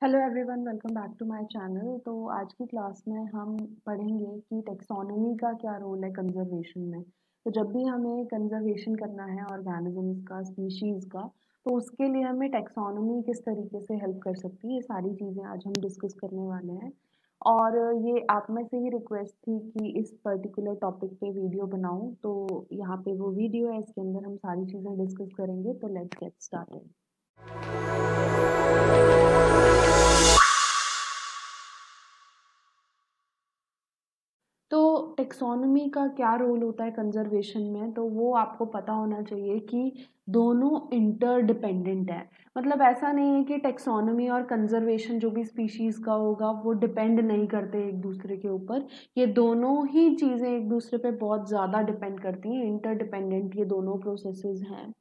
Hello everyone, welcome back to my channel. तो आज की क्लास में हम पढ़ेंगे कि टेक्सोनोमी का क्या रोल है कंजर्वेशन में। तो जब भी हमें कंजर्वेशन करना है ऑर्गेनिजम्स का, स्पीशीज़ का, तो उसके लिए हमें टेक्सोनोमी किस तरीके से हेल्प कर सकती है, ये सारी चीज़ें आज हम डिस्कस करने वाले हैं। और ये आप में से ही रिक्वेस्ट थी कि इस पर्टिकुलर टॉपिक पे वीडियो बनाऊँ, तो यहाँ पे वो वीडियो है, इसके अंदर हम सारी चीज़ें डिस्कस करेंगे। तो लेट्स गेट स्टार्टेड। तो टेक्सोनोमी का क्या रोल होता है कंजर्वेशन में, तो वो आपको पता होना चाहिए कि दोनों इंटरडिपेंडेंट है। मतलब ऐसा नहीं है कि टेक्सोनोमी और कंजर्वेशन जो भी स्पीशीज का होगा वो डिपेंड नहीं करते एक दूसरे के ऊपर। ये दोनों ही चीज़ें एक दूसरे पे बहुत ज़्यादा डिपेंड करती हैं, इंटरडिपेंडेंट ये दोनों प्रोसेसेस हैं।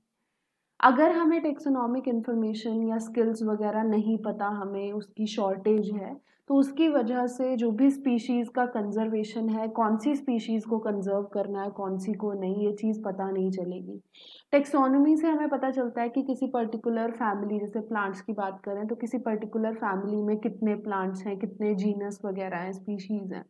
अगर हमें टेक्सोनोमिक इंफॉर्मेशन या स्किल्स वगैरह नहीं पता, हमें उसकी शॉर्टेज है, तो उसकी वजह से जो भी स्पीशीज़ का कंजर्वेशन है, कौन सी स्पीशीज़ को कंजर्व करना है, कौन सी को नहीं, ये चीज़ पता नहीं चलेगी। टेक्सोनोमी से हमें पता चलता है कि किसी पर्टिकुलर फैमिली, जैसे प्लांट्स की बात करें तो किसी पर्टिकुलर फैमिली में कितने प्लांट्स हैं, कितने जीनस वगैरह हैं, स्पीशीज़ हैं।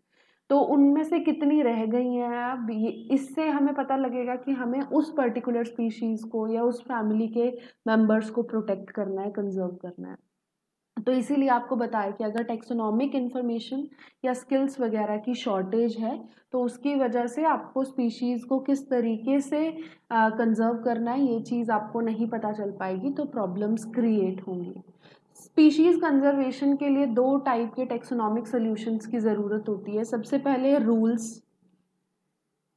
तो उनमें से कितनी रह गई हैं, अब ये इससे हमें पता लगेगा कि हमें उस पर्टिकुलर स्पीशीज़ को या उस फैमिली के मेंबर्स को प्रोटेक्ट करना है, कंजर्व करना है। तो इसीलिए आपको बताया कि अगर टेक्सोनोमिक इंफॉर्मेशन या स्किल्स वगैरह की शॉर्टेज है, तो उसकी वजह से आपको स्पीशीज़ को किस तरीके से कंजर्व करना है, ये चीज़ आपको नहीं पता चल पाएगी, तो प्रॉब्लम्स क्रिएट होंगी। स्पीशीज़ कंजर्वेशन के लिए दो टाइप के टेक्सोनोमिक सॉल्यूशंस की ज़रूरत होती है। सबसे पहले रूल्स,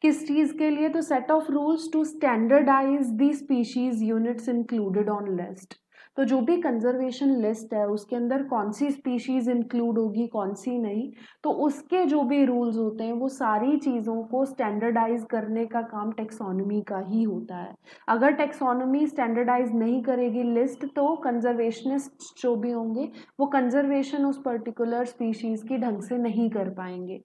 किस चीज़ के लिए, तो set of rules to standardise the species units included on list. तो जो भी कंजर्वेशन लिस्ट है उसके अंदर कौन सी स्पीशीज इंक्लूड होगी, कौन सी नहीं, तो उसके जो भी रूल्स होते हैं वो सारी चीज़ों को स्टैंडर्डाइज करने का काम टेक्सोनोमी का ही होता है। अगर टेक्सोनोमी स्टैंडर्डाइज नहीं करेगी लिस्ट, तो कंजर्वेशनिस्ट जो भी होंगे वो कंजर्वेशन उस पर्टिकुलर स्पीशीज की ढंग से नहीं कर पाएंगे।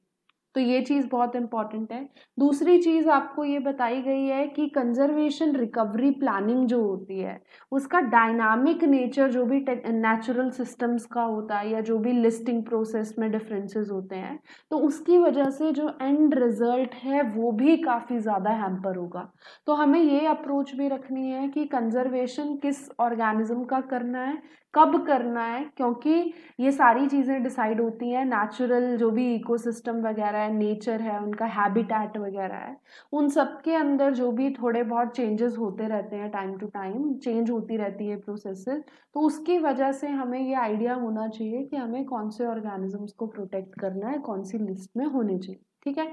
तो ये चीज़ बहुत इंपॉर्टेंट है। दूसरी चीज़ आपको ये बताई गई है कि कंजर्वेशन रिकवरी प्लानिंग जो होती है उसका डायनामिक नेचर जो भी नेचुरल सिस्टम्स का होता है या जो भी लिस्टिंग प्रोसेस में डिफरेंसेस होते हैं, तो उसकी वजह से जो एंड रिजल्ट है वो भी काफ़ी ज़्यादा हैम्पर होगा। तो हमें ये अप्रोच भी रखनी है कि कंजर्वेशन किस ऑर्गेनिज्म का करना है, कब करना है, क्योंकि ये सारी चीज़ें डिसाइड होती हैं नेचुरल जो भी इकोसिस्टम वगैरह है, नेचर है, उनका हैबिटेट वगैरह है, उन सब के अंदर जो भी थोड़े बहुत चेंजेस होते रहते हैं, टाइम टू टाइम चेंज होती रहती है प्रोसेसेस। तो उसकी वजह से हमें ये आइडिया होना चाहिए कि हमें कौन से ऑर्गेनिजम्स को प्रोटेक्ट करना है, कौन सी लिस्ट में होने चाहिए। ठीक है।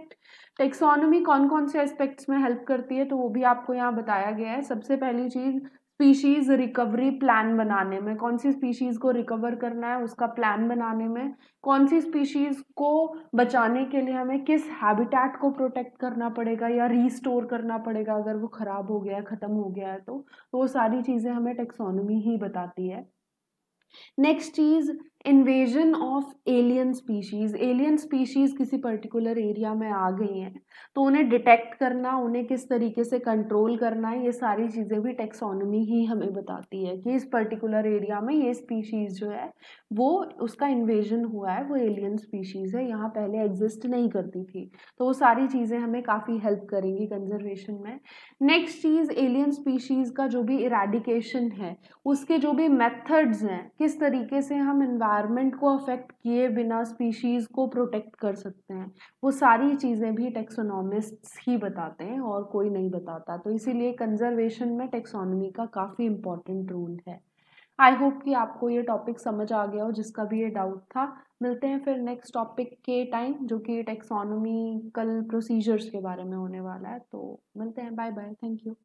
टेक्सोनोमी कौन कौन से एस्पेक्ट्स में हेल्प करती है, तो वो भी आपको यहाँ बताया गया है। सबसे पहली चीज़, स्पीशीज रिकवरी प्लान बनाने में, कौन सी स्पीशीज को रिकवर करना है उसका प्लान बनाने में, कौन सी स्पीशीज को बचाने के लिए हमें किस हैबिटेट को प्रोटेक्ट करना पड़ेगा या रीस्टोर करना पड़ेगा अगर वो खराब हो गया है, खत्म हो गया है, तो वो सारी चीज़ें हमें टेक्सोनोमी ही बताती है। नेक्स्ट चीज, invasion of alien species. Alien species किसी पर्टिकुलर एरिया में आ गई हैं, तो उन्हें डिटेक्ट करना, उन्हें किस तरीके से कंट्रोल करना है, ये सारी चीज़ें भी टेक्सोनोमी ही हमें बताती है कि इस पर्टिकुलर एरिया में ये स्पीशीज जो है वो, उसका इन्वेजन हुआ है, वो एलियन स्पीशीज है, यहाँ पहले एग्जिस्ट नहीं करती थी। तो वो सारी चीज़ें हमें काफ़ी हेल्प करेंगी कंजर्वेशन में। नेक्स्ट चीज़, एलियन स्पीशीज का जो भी इरेडिकेशन है उसके जो भी मेथड्स हैं, किस तरीके से हम एनवायरनमेंट को अफेक्ट किए बिना स्पीशीज़ को प्रोटेक्ट कर सकते हैं, वो सारी चीज़ें भी टेक्सोनोमिस्ट्स ही बताते हैं और कोई नहीं बताता। तो इसीलिए कंजर्वेशन में टेक्सोनोमी का काफ़ी इंपॉर्टेंट रोल है। आई होप कि आपको ये टॉपिक समझ आ गया हो, जिसका भी ये डाउट था। मिलते हैं फिर नेक्स्ट टॉपिक के टाइम, जो कि टेक्सोनोमिकल प्रोसीजर्स के बारे में होने वाला है। तो मिलते हैं, बाय बाय, थैंक यू।